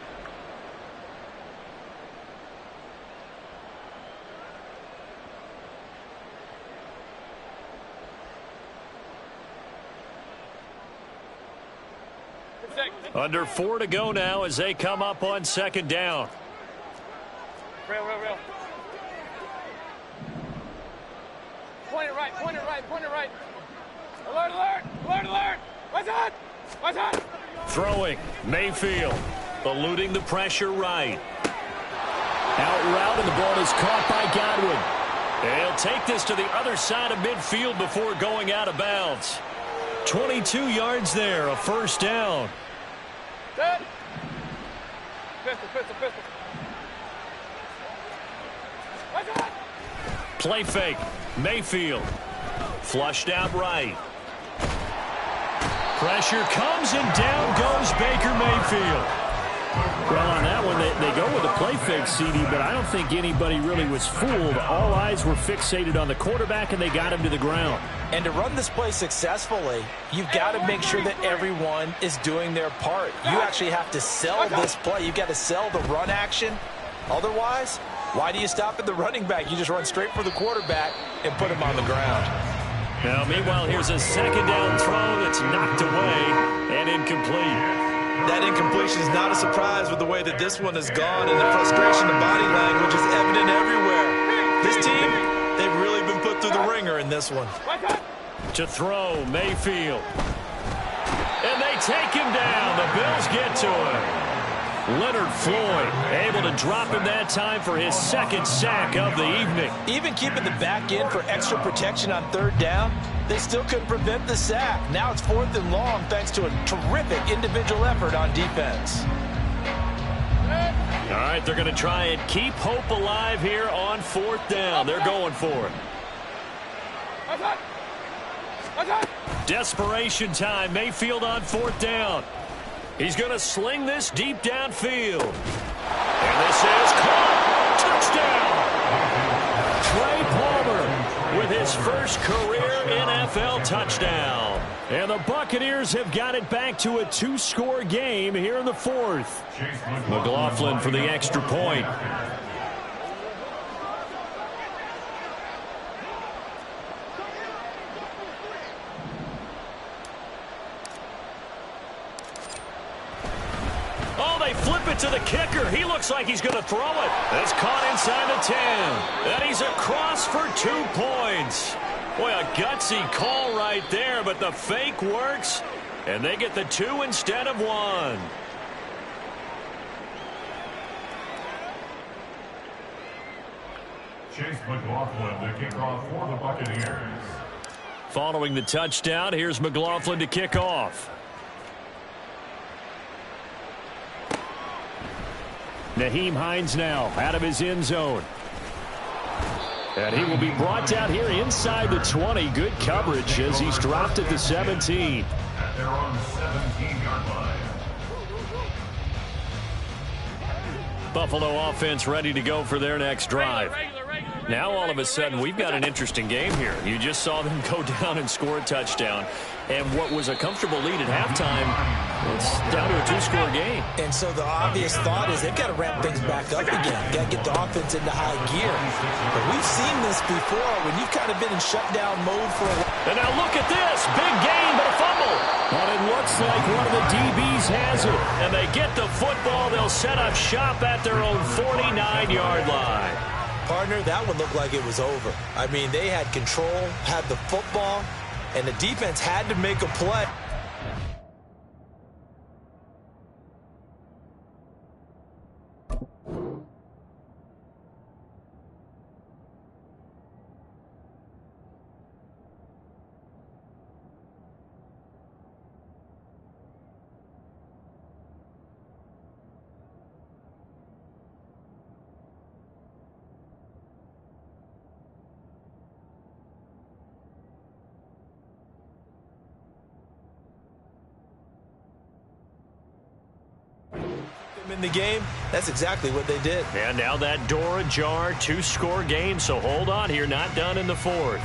Under 4 to go now as they come up on second down. Real. Point it right. Alert. Watch out. Throwing, Mayfield, eluding the pressure right. Out route, and the ball is caught by Godwin. He'll take this to the other side of midfield before going out of bounds. 22 yards there, a first down. Good. Pistol. Watch out. Play fake, Mayfield. Flushed out right. Pressure comes, and down goes Baker Mayfield. Well, on that one, they go with a play fake, CD, but I don't think anybody really was fooled. All eyes were fixated on the quarterback, and they got him to the ground. And to run this play successfully, you've got to make sure that everyone is doing their part. You actually have to sell this play. You've got to sell the run action. Otherwise, why do you stop at the running back? You just run straight for the quarterback and put him on the ground. Now, meanwhile, here's a second down throw that's knocked away and incomplete. That incompletion is not a surprise with the way that this one has gone, and the frustration of body language is evident everywhere. This team, they've really been put through the ringer in this one. To throw, Mayfield. And they take him down. The Bills get to him. Leonard Floyd able to drop him that time for his second sack of the evening. Even keeping the back end for extra protection on third down, they still couldn't prevent the sack. Now it's 4th and long thanks to a terrific individual effort on defense. All right, they're going to try and keep hope alive here on 4th down. They're going for it. Desperation time. Mayfield on 4th down. He's going to sling this deep downfield. And this is caught. Touchdown. Trey Palmer with his first career NFL touchdown. And the Buccaneers have got it back to a 2-score game here in the 4th. McLaughlin for the extra point. Flip it to the kicker. He looks like he's going to throw it. It's caught inside the 10. And he's across for 2 points. Boy, a gutsy call right there, but the fake works, and they get the 2 instead of 1. Chase McLaughlin to kick off for the Buccaneers. Following the touchdown, here's McLaughlin to kick off. Nyheim Hines now out of his end zone. And he will be brought down here inside the 20. Good coverage as he's dropped at the 17. At their own 17-yard line. Buffalo offense ready to go for their next drive. Now all of a sudden we've got an interesting game here. You just saw them go down and score a touchdown. And what was a comfortable lead at halftime, it's down to a 2-score game. And so the obvious thought is they've got to ramp things back up again. Got to get the offense into high gear. But we've seen this before when you've kind of been in shutdown mode for a while. And now look at this. Big gain, but a fumble. But it looks like one of the DBs has it. And they get the football. They'll set up shop at their own 49-yard line. Partner, that one looked like it was over. I mean, they had control, had the football, and the defense had to make a play. in the game, that's exactly what they did. And now that door ajar, 2-score game, so hold on here, not done in the fourth.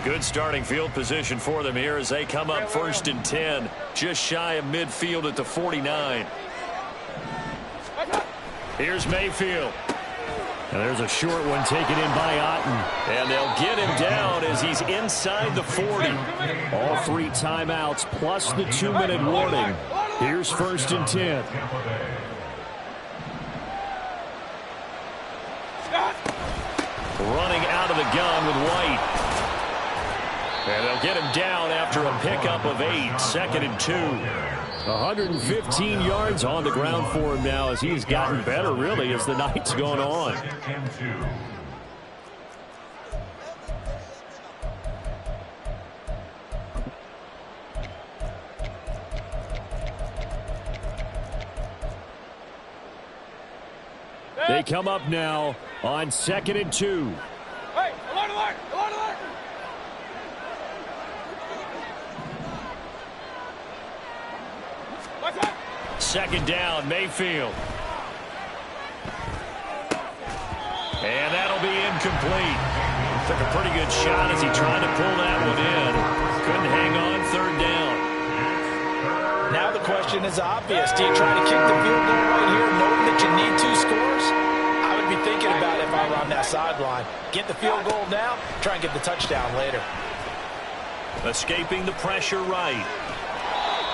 Good starting field position for them here as they come up 1st and 10, just shy of midfield at the 49. Here's Mayfield. And there's a short one taken in by Otten. And they'll get him down as he's inside the 40. All 3 timeouts plus the 2-minute warning. Here's 1st and 10. Running out of the gun with White. And they'll get him down after a pickup of 8, 2nd and 2. 115 yards on the ground for him now as he's gotten better, really, as the night's gone on. They come up now on 2nd and 2. Hey, alert, alert, alert, alert. Second down, Mayfield. And that'll be incomplete. Took a pretty good shot as he tried to pull that one in. Couldn't hang on, 3rd down. Now the question is obvious. Do you try to kick the field goal right here knowing that you need 2 scores? I would be thinking about it if I were on that sideline. Get the field goal now, try and get the touchdown later. Escaping the pressure right.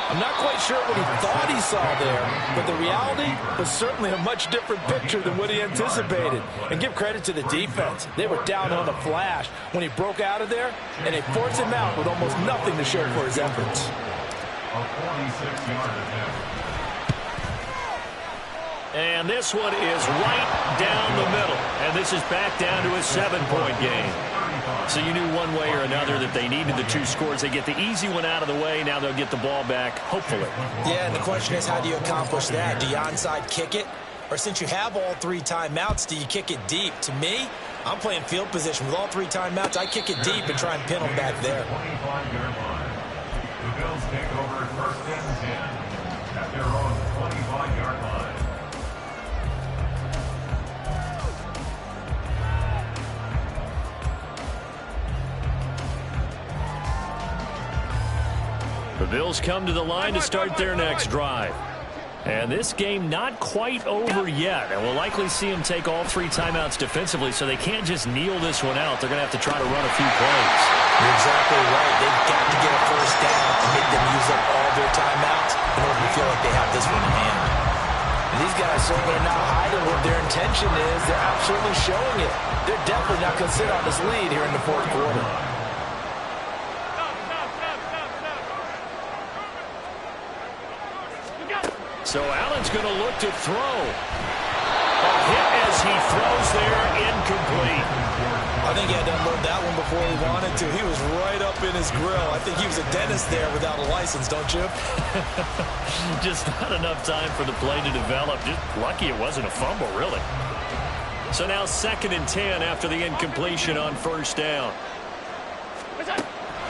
I'm not quite sure what he thought he saw there, but the reality was certainly a much different picture than what he anticipated. And give credit to the defense. They were down on the flash when he broke out of there, and they forced him out with almost nothing to show for his efforts. A 46-yard attempt. And this one is right down the middle. And this is back down to a 7-point game. So you knew one way or another that they needed the 2 scores. They get the easy one out of the way. Now they'll get the ball back, hopefully. Yeah, and the question is, how do you accomplish that? Do you onside kick it? Or since you have all 3 timeouts, do you kick it deep? To me, I'm playing field position. With all 3 timeouts, I kick it deep and try and pin them back there. 25-yard line. The Bills take over 1st and 10 at their own 25-yard line. The Bills come to the line to start their next drive. And this game not quite over yet. And we'll likely see them take all 3 timeouts defensively, so they can't just kneel this one out. They're going to have to try to run a few plays. You're exactly right. They've got to get a 1st down and make them use up all their timeouts in order to feel like they have this one in hand. And these guys certainly are not hiding what their intention is. They're absolutely showing it. They're definitely not going to sit on this lead here in the 4th quarter. So Allen's going to look to throw. A hit as he throws there, incomplete. I think he had to unload that one before he wanted to. He was right up in his grill. I think he was a dentist there without a license, don't you? Just not enough time for the play to develop. Just lucky it wasn't a fumble, really. So now 2nd and 10 after the incompletion on 1st down.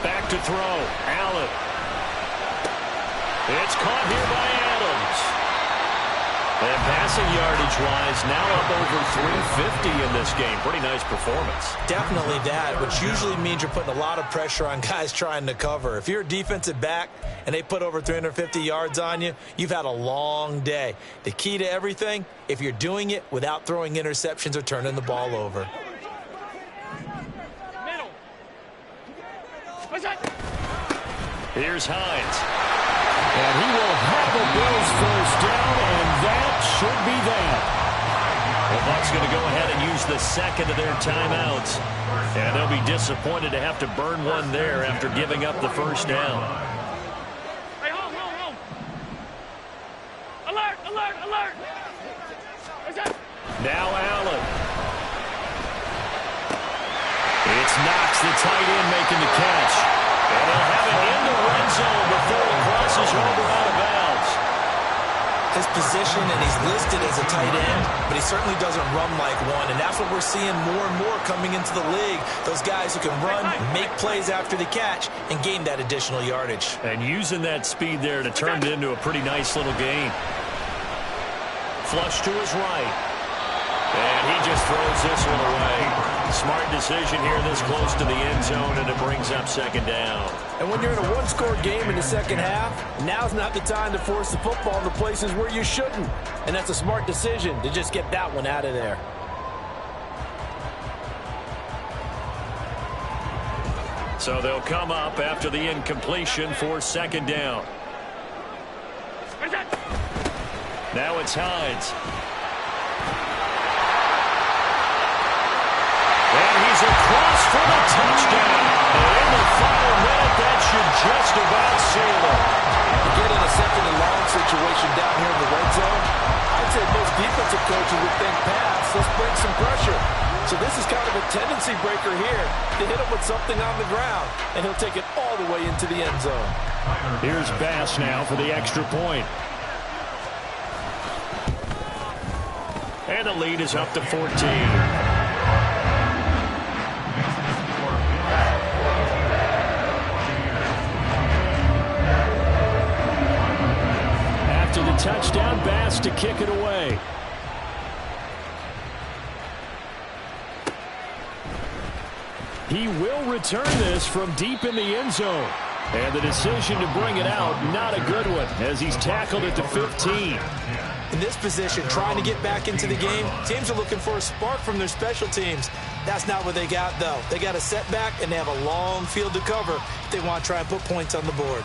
Back to throw. Allen. It's caught here by Adams. And passing yardage-wise, now up over 350 in this game. Pretty nice performance. Definitely that, which usually means you're putting a lot of pressure on guys trying to cover. If you're a defensive back and they put over 350 yards on you, you've had a long day. The key to everything, if you're doing it without throwing interceptions or turning the ball over. Here's Hines. And he will have a Bills 1st down, and that should be that. The Bucs going to go ahead and use the 2nd of their timeouts. And they'll be disappointed to have to burn one there after giving up the 1st down. Hey, hold. Alert, alert, alert. Now Allen. It's Knox, the tight end, making the catch. And they'll have it in the red zone before it crosses over out of bounds. His position, and he's listed as a tight end, but he certainly doesn't run like one, and that's what we're seeing more and more coming into the league. Those guys who can run, make plays after the catch, and gain that additional yardage. And using that speed there to turn it into a pretty nice little gain. Flush to his right. And he just throws this one away. Smart decision here this close to the end zone, and it brings up second down. And when you're in a one-score game in the second half, now's not the time to force the football in the places where you shouldn't. And that's a smart decision to just get that one out of there. So they'll come up after the incompletion for second down. Now it's Hines. And he's across for the touchdown. And in the final minute, that should just about seal it. You get in a second and long situation down here in the red zone, I'd say most defensive coaches would think pass. Let's bring some pressure. So this is kind of a tendency breaker here to hit him with something on the ground, and he'll take it all the way into the end zone. Here's Bass now for the extra point. And the lead is up to 14. After the touchdown, Bass to kick it away. He will return this from deep in the end zone. And the decision to bring it out, not a good one, as he's tackled at the 15. In this position, trying to get back into the game, teams are looking for a spark from their special teams. That's not what they got, though. They got a setback, and they have a long field to cover if they want to try and put points on the board.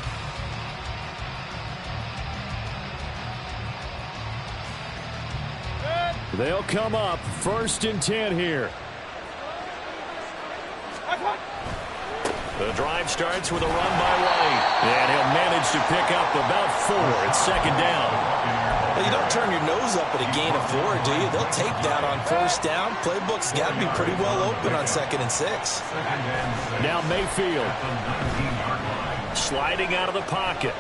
They'll come up 1st and 10 here. The drive starts with a run by White. And he'll manage to pick up about 4 at second down. Well, you don't turn your nose up at a gain of 4, do you? They'll take that on first down. Playbook's got to be pretty well open on 2nd and 6. Now Mayfield. Sliding out of the pocket.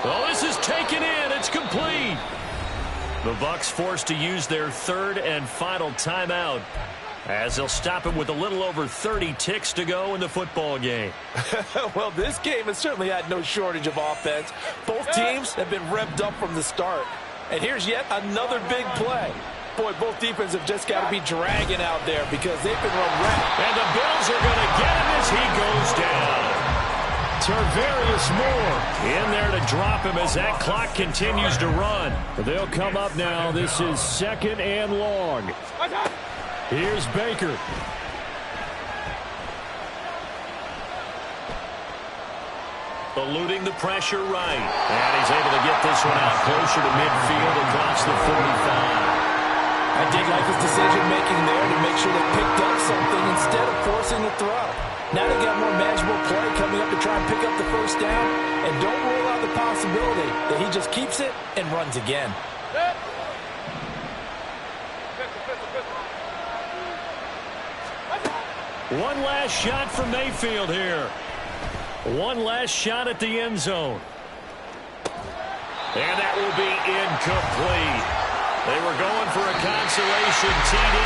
Oh, this is taken in. It's complete. The Bucs forced to use their 3rd and final timeout, as they'll stop it with a little over 30 ticks to go in the football game. Well, this game has certainly had no shortage of offense. Both teams have been revved up from the start. And here's yet another big play. Boy, both defenses have just got to be dragging out there because they've been run ragged. And the Bills are going to get him as he goes down. Tarvarius Moore in there to drop him as that clock continues to run. They'll come up now. This is 2nd and long. Here's Baker. Eluding the pressure right. And he's able to get this one out closer to midfield across the 45. I did like his decision-making there to make sure they picked up something instead of forcing the throw. Now they got more manageable play coming up to try and pick up the first down. And don't rule out the possibility that he just keeps it and runs again. One last shot from Mayfield here. One last shot at the end zone. And that will be incomplete. They were going for a consolation TD.